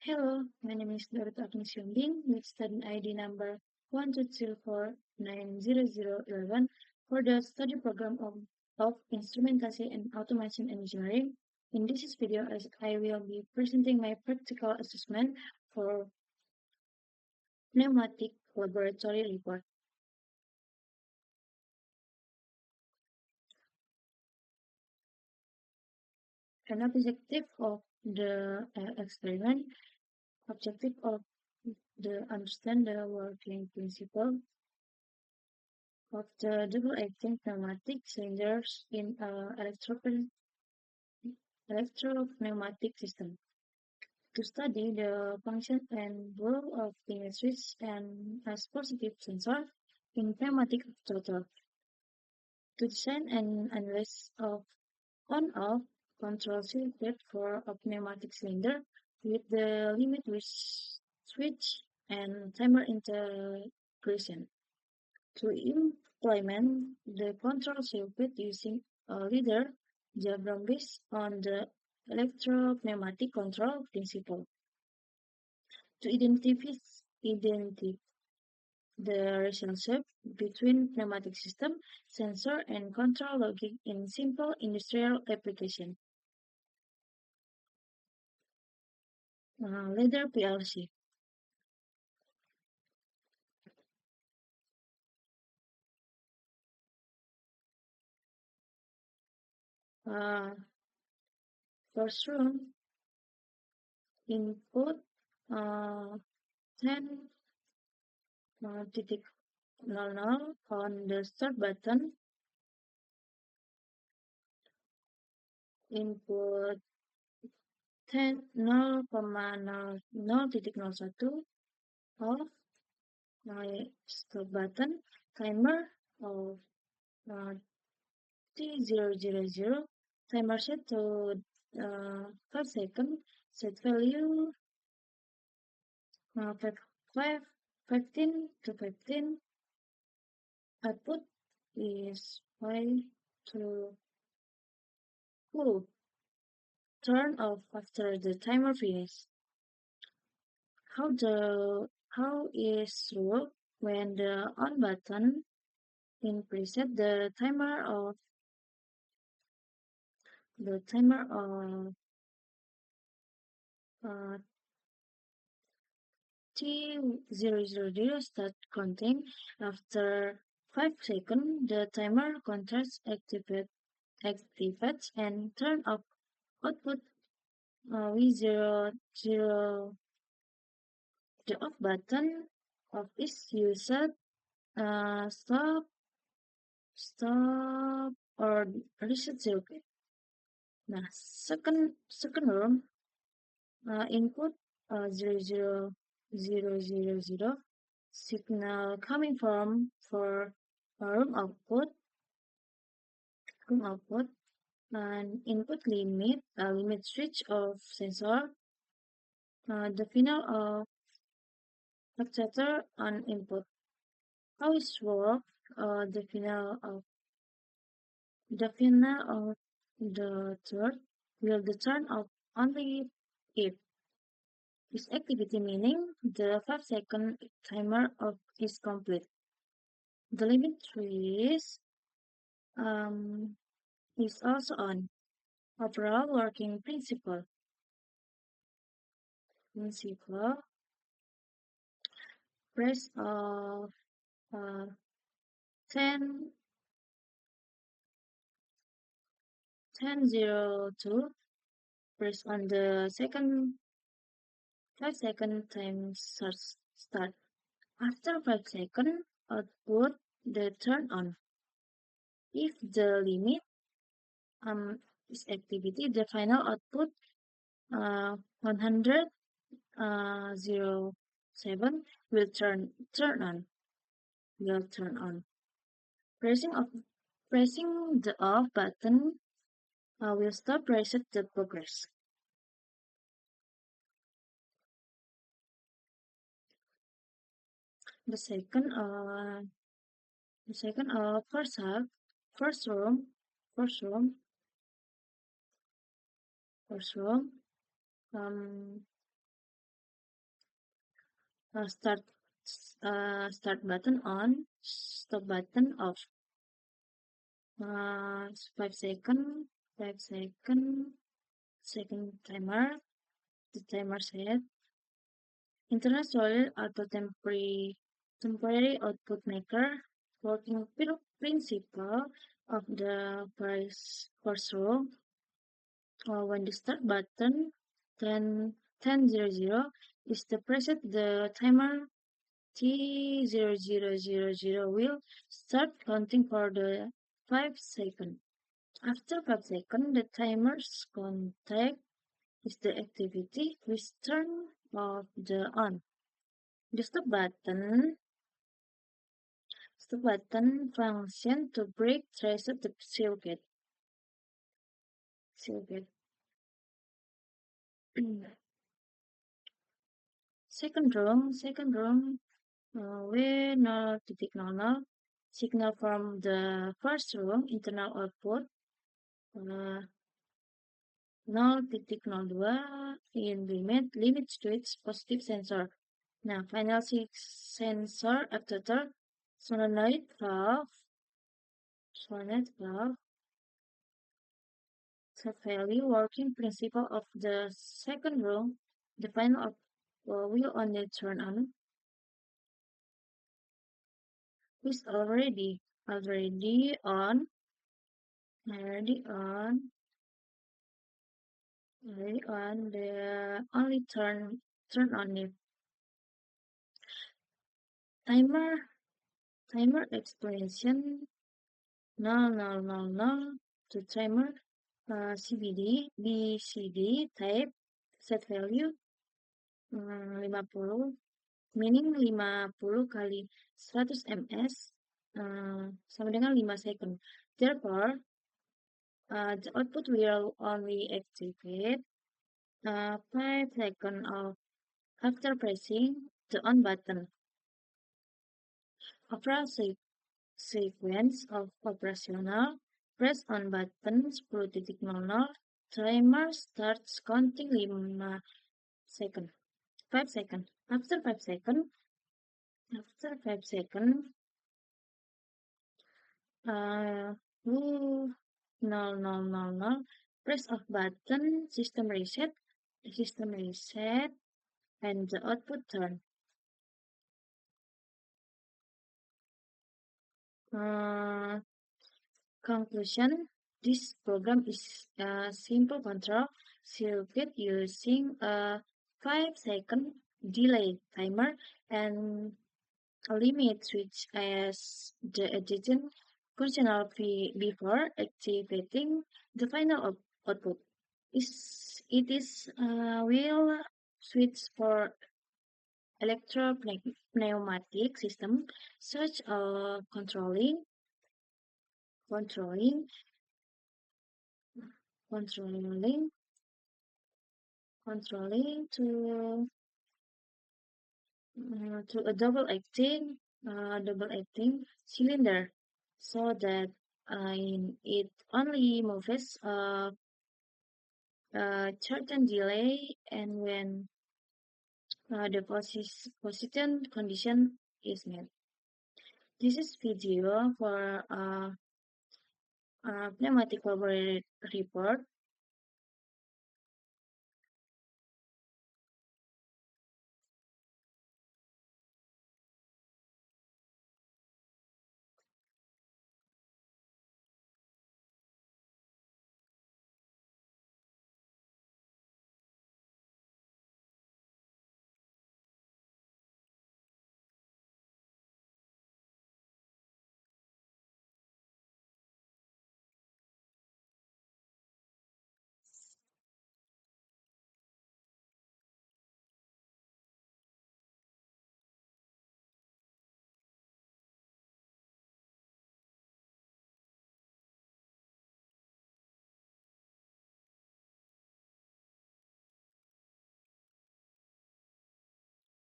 Hello, my name is Dorota Agnes Yombing with student ID number 1204900011 for the study program of Instrumentation and Automation Engineering. In this video, I will be presenting my practical assessment for pneumatic laboratory report. An objective of the experiment, objective of the understand the working principle of the double-acting pneumatic cylinders in electropneumatic system. To study the function and role of the switch and as positive sensor in pneumatic actuator. To design an analysis of on-off control circuit for a pneumatic cylinder with the limit switch and timer integration. To implement the control circuit using a leader diagram based on the electropneumatic control principle. To identify the relationship between pneumatic system, sensor, and control logic in simple industrial application. Leader PLC. Uh, First room, input 10 titik 00 on the start button, input 10 0,00.01 of my stop button, timer of T000, timer set to 5 seconds, set value 15 to 15, output is 5 to full, turn off after the timer finish. How is work when the on button in preset the timer of uh, T000 start counting. After 5 seconds, the timer contrast activates and turn off output V00. The off button of is used stop or reset circuit. Nah, second room input 00000 signal coming from for room output and input limit switch of sensor, the final of actuator on input. How it works? The final of the third will turn off only if this activity, meaning the 5-second timer of is complete. The limit is also on. Overall working principle. Press of 10 10:02. Press on the 5-second time start. After 5 seconds, output the turn on. If the limit is activity, the final output 100.07 will turn on. Pressing the off button will stop reset the progress. The second first room start button on, stop button off. 5 second, 5 second, second timer, the timer set. Internal solid auto temporary output maker, working principle of the first row. When the start button 10:00 is the preset, the timer T0000 will start counting for the 5 seconds. After 5 seconds, the timer's contact is the activity with turn off the on. The stop button function to break trace of the circuit. Second room, where 0.00 signal from the first room internal output 0.02 in limit switch positive sensor. Now final sensor actuator solenoid valve set value working principle of the second room. The final will only turn on is already on the only turn on if timer expansion 000 to timer CBD BCD type set value 50 meaning 50 kali 100 ms sama dengan 5 second. Therefore, the output will only activate 5 seconds after pressing the on button. Overall sequence of operational: press on button 10:00, timer starts counting 5 seconds. 5 seconds. After 5 seconds, 0:00, press off button, system reset, and the output turn. Conclusion: this program is a simple control circuit using a 5-second delay timer and a limit switch as the adjacent functional before activating the final output. It is a wheel switch for electro-pneumatic system, such as controlling to a double acting cylinder, so that it only moves a certain delay and when the position condition is met. This is video for pneumatic power report.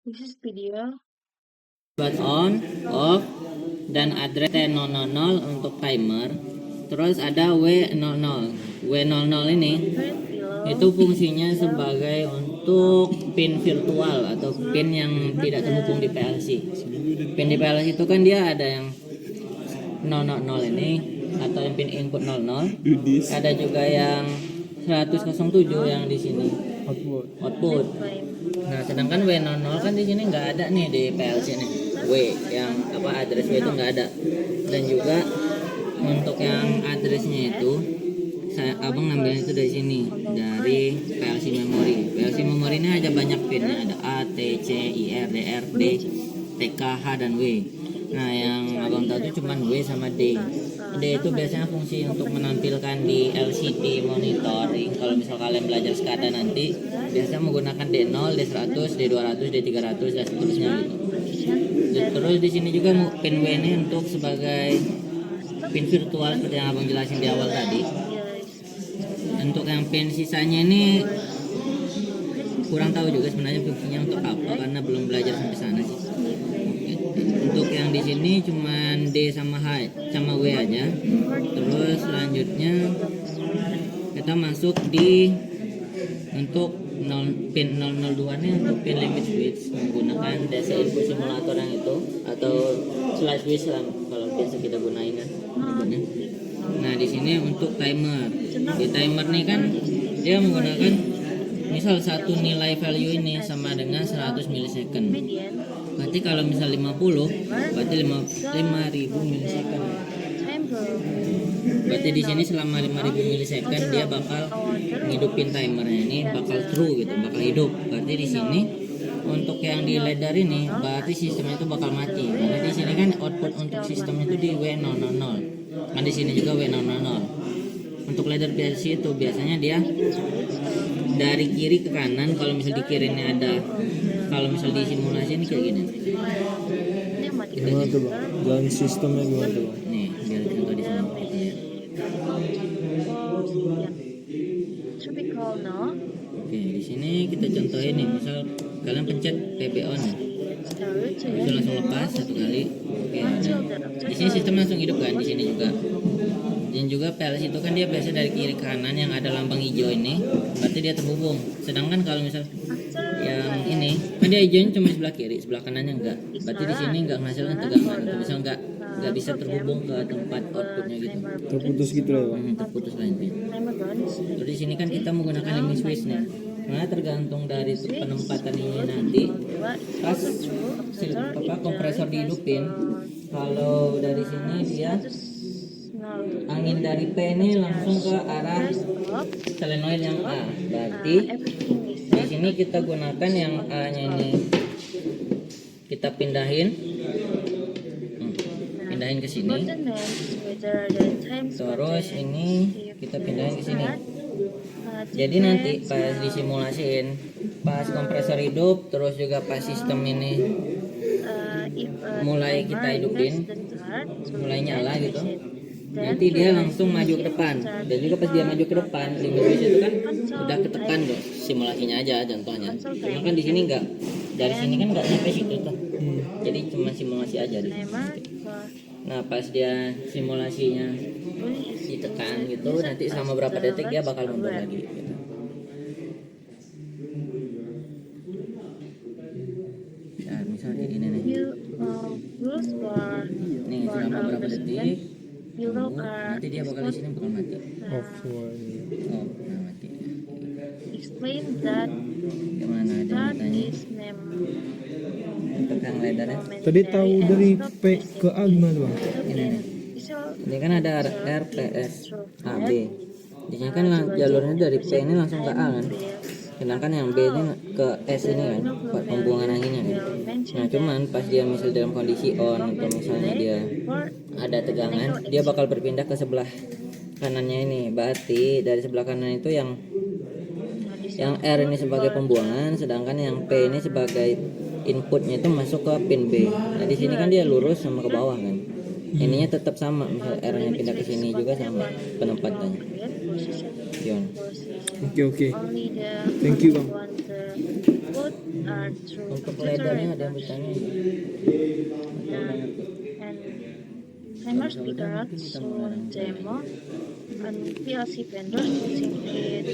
This is video. Buat on, off, dan address T00 untuk timer. Terus ada W00. W00 ini right below itu fungsinya sebagai untuk pin virtual atau pin yang tidak terhubung di PLC. Pin di PLC itu kan dia ada yang 000 ini atau yang pin input 00, ada juga yang 107 yang di sini output. Nah, sedangkan W00 kan di sini nggak ada nih di PLC nih. W yang address W itu nggak ada. Dan juga untuk yang addressnya itu abang ngambil itu dari sini, dari PLC memory. PLC memory ini ada banyak pinnya, ada A, T, C, I, R, D, R, D, T, K, H, dan W. Nah, yang abang tahu itu cuma W sama D. D itu biasanya fungsi untuk menampilkan di LCD monitoring. Kalau misal kalian belajar SCADA nanti, biasanya menggunakan D0, D100, D200, D300 dan seterusnya gitu. Terus di sini juga pin W ini untuk sebagai pin virtual seperti yang abang jelasin di awal tadi. Untuk yang pin sisanya ini kurang tahu juga sebenarnya fungsinya untuk apa karena belum belajar sampai sana sih. Untuk yang di sini cuman D sama H sama W aja. Terus selanjutnya kita masuk di untuk pin 002 ini untuk pin limit switch menggunakan DC input simulator yang itu atau slide switch lah kalau biasa kita gunain kan. Nah, di sini untuk timer. Di timer nih kan dia menggunakan misal satu nilai value ini sama dengan 100 milisecond. Berarti kalau misal 50 berarti 5000 milisecond. Berarti di sini selama 5000 milisecond dia bakal ngidupin timernya ini bakal true gitu, bakal hidup. Berarti di sini untuk yang di ladder ini berarti sistemnya itu bakal mati. Karena di sini kan output untuk sistem itu di W000. Kan di sini juga W000. Untuk ladder PLC itu biasanya dia dari kiri ke kanan. Kalau misal di kiri ini ada, kalau misal di simulasi ini kayak gini. Gimana tuh bang? Jalan sistemnya gimana tuh bang? Nih, biar contoh di sini. Oke, di sini kita contohin nih, misal kalian pencet PB on ya. Itu langsung lepas satu kali. Oke. Di sini sistem langsung hidup kan, di sini juga. Dan juga PLC itu kan dia biasa dari kiri ke kanan yang ada lambang hijau ini, berarti dia terhubung. Sedangkan kalau misal yang ini, kan dia hijaunya cuma di sebelah kiri, sebelah kanannya enggak. Berarti di sini enggak menghasilkan tegangan, misal enggak bisa terhubung ke tempat outputnya gitu. Terputus gitu lah bang. Terputus lah intinya. Terus di sini kan kita menggunakan limit switch nih. Karena tergantung dari penempatan ini nanti pas kompresor dihidupin, kalau dari sini dia angin dari P ini langsung ke arah solenoid yang A. Berarti di sini kita gunakan yang A-nya ini kita pindahin ke sini. Terus ini kita pindahin ke sini. Jadi nanti pas disimulasiin, pas kompresor hidup, terus juga pas sistem ini mulai kita hidupin, mulai nyala gitu, nanti dia langsung maju ke depan. Dan juga pas dia maju ke depan, limit switch itu kan udah ketekan tuh, simulasinya aja contohnya. Cuma kan di sini enggak, dari sini kan enggak sampai situ tuh. Jadi cuma simulasi aja di sini. Nah, pas dia simulasinya ditekan gitu, nanti selama berapa detik dia bakal mundur lagi gitu. Nah, misalnya ini nih. Nih, selama berapa detik nanti dia bakal di sini bakal mati. Off semuanya. Oh, nah mati. Explain that Gimana ada yang tanya? Untuk yang ledarnya? Tadi tahu dari P ke A gimana bang? Ini kan ada RPS A B. Di sini kan jalurnya dari P ini langsung ke A kan. Sedangkan yang B ini ke S ini kan, buat pembuangan anginnya kan. Nah, cuman pas dia misal dalam kondisi on atau misalnya dia ada tegangan, dia bakal berpindah ke sebelah kanannya ini. Berarti dari sebelah kanan itu yang R ini sebagai pembuangan, sedangkan yang P ini sebagai inputnya itu masuk ke pin B. Nah, di sini kan dia lurus sama ke bawah kan. Ininya tetap sama, misal R-nya pindah ke sini juga sama penempatannya. Yon. Oke. Thank you bang. Untuk ledarnya ada yang bertanya? Timers figured soon demo and PLC vendors using it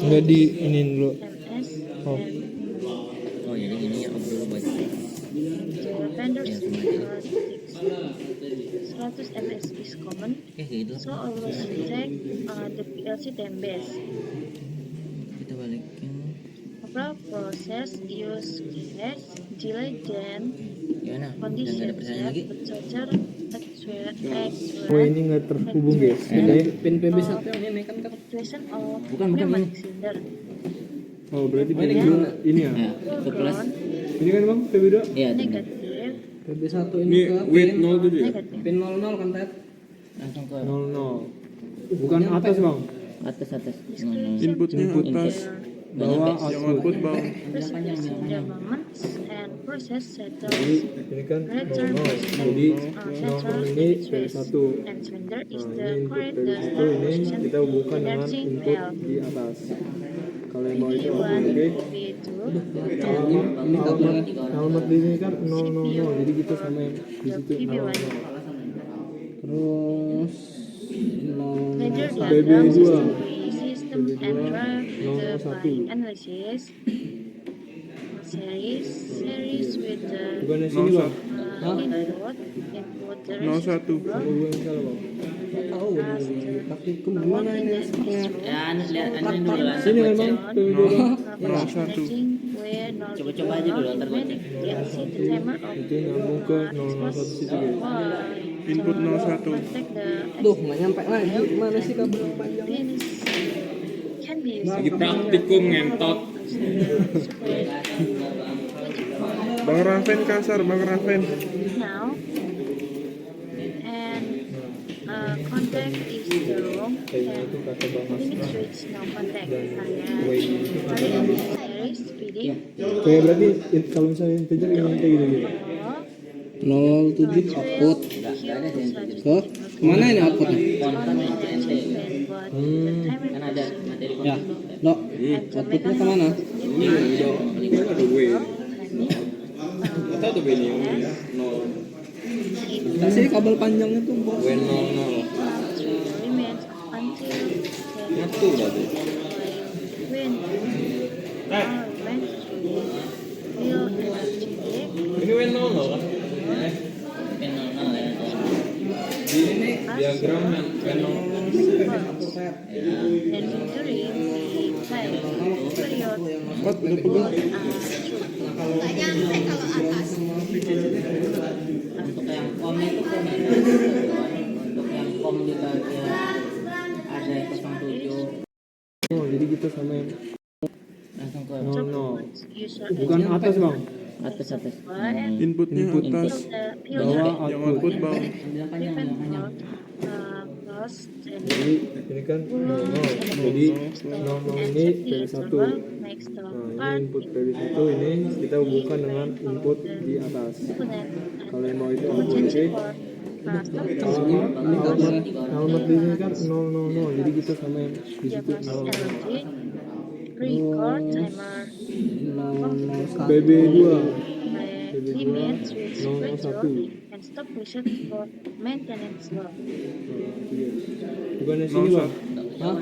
Nggak di ini dulu. MS Oh. and Oh jadi ini ya dulu baca. the vendors figured 100 MS is common, Gitu so always take the PLC time base. kita balikin. Overall process use cache, delay then Gimana? Udah nggak ada condition pertanyaan set, lagi? charger, Oh ini nggak terhubung guys. Oke. Pin PB1 yang ini kan actuation of Bukan, pneumatic ini. cylinder. Oh berarti Oh, ini PB2 gimana? ini ya. Ya, ke plus. Ini kan bang PB2. Iya, benar. Negative, PB1 Ini weight 07 ya? negative. pin 00 kan Ted? Langsung ke 00. Bukan atas bang. atas. Inputnya atas, Bawah yang output. output bawah. Process the moments and process settles. Jadi ini kan 00. Jadi 00 ini PB1. And cylinder is Nah the ini input correct PB1 ini kita hubungkan dengan input di atas. Kalau yang bawah itu output, oke. Alamat di sini kan 000. Jadi kita sama yang di situ 00. Terus Major PB2. diagram system PB2, and drive the 001. by analysis series with the bukan yang sini bang. input the 01. Apa gue yang salah bang? tapi kemana ini Ya, lihat ini dulu lah. Sini kan bang. PB2 bang. 01. Coba-coba aja dulu, ntar gua cek. Itu nyambung ke 001 situ guys. Input 01. Duh, nggak nyampe lagi. Mana sih kabel yang panjang? Lagi praktikum ngentot. Bang Raven kasar, Bang Raven. Now, and contact is the wrong Kayaknya itu kata bang Mas. limit switch no contact Dan hanya way itu kan. series speeding Kayak berarti kalau misalnya integer ini kayak gitu gitu. 07 output. Ke mana ini outputnya? Kan ada materi. Ya, lo outputnya kemana? Ini ada way. Atau tuh ini ya? 0. Kasih kabel panjangnya tuh, Bos. Way 00. remains until Nyatu berarti. when will energy Ini way 00 kan? Pin 00 ya. Ini diagramnya way 00. then victory the time period 4 udah pegang. Untuk yang kom itu kan ada. Untuk yang kom di bagian ada 07 Oh jadi kita sama yang langsung ke 00. user Bukan atas bang. atas. Inputnya atas, Bawah yang output. output bawah. Ambil panjang hanya. Jadi ini kan 00. Jadi 00 ini PB1. Nah ini input PB1 ini kita hubungkan dengan input di atas. Kalau yang bawah itu output, oke. Alamat di sini kan 000. Jadi kita sama yang di situ 00. record timer PB2 limit switch 01. and stop reset for maintenance work Bukan yang sini bang. Hah?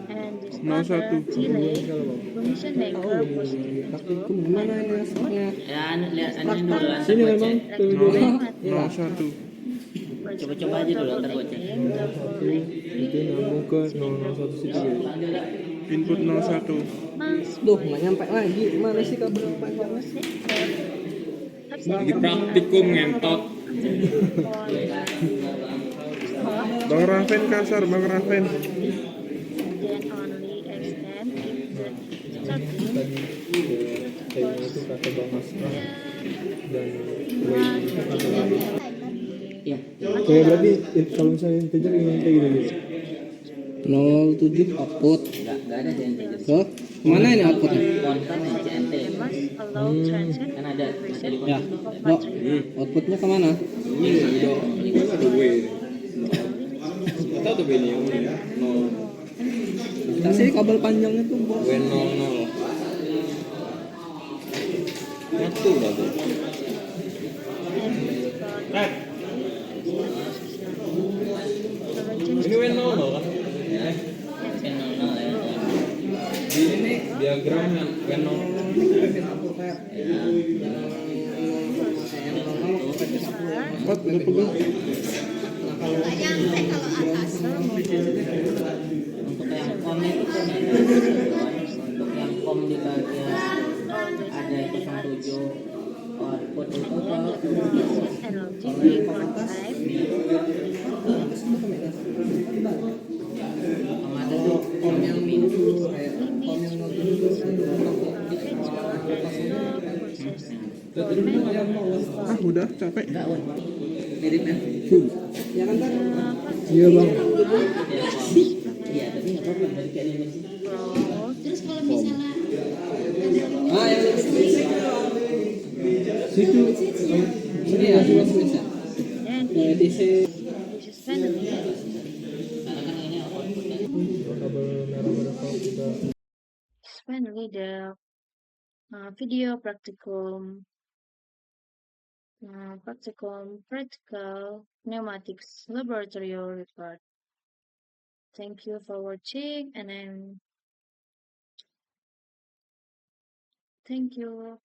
and the 01. starter delay Salah bang. permission maker positive Praktikum gimana ini hasilnya? Ya, lihat ini dulu lah. Sini kan bang. PB2 bang. 01. Coba-coba aja dulu, ntar gua cek. Itu nyambung ke 001 situ guys. Input 01. Duh, nggak nyampe lagi. Mana sih kabel yang panjangnya? Lagi praktikum ngentot. Bang Raven kasar, Bang Raven. then only extend if the starting Tadi kayaknya itu kata bang Mas. Dan way itu kata bang Mas. Iya. Kayak berarti kalau misalnya integer ini kayak gitu gitu. 07 output. Enggak ada sih integer. Ke mana ini outputnya? Konten yang CNT. must allow transit Kan ada materi. of Ya, lo battery outputnya kemana? Ini ada way. Atau tuh ini yang ya? 0. Kasih kabel panjangnya tuh, Bos. Way 00. Nyatu berarti. Ini W00 kan? Pin 00 ya. Di ini diagramnya W00. Kot udah pegang. Untuk yang kom itu kan ada untuk yang kom di bagian ada itu 07 output itu ada tuh kom yang minus kom yang 07 Ah udah capek. enggak woy mirip kan Iya bang. iya tapi nggak apa-apa dari kayak ini sih. Terus kalau misalnya Yang lebih basic Situ. ini ya cuma bisa Then DC this is finally karena kan ini outputnya Kabel merah-merah kalau kita. the video practical pneumatics laboratory report. Thank you for watching, and thank you.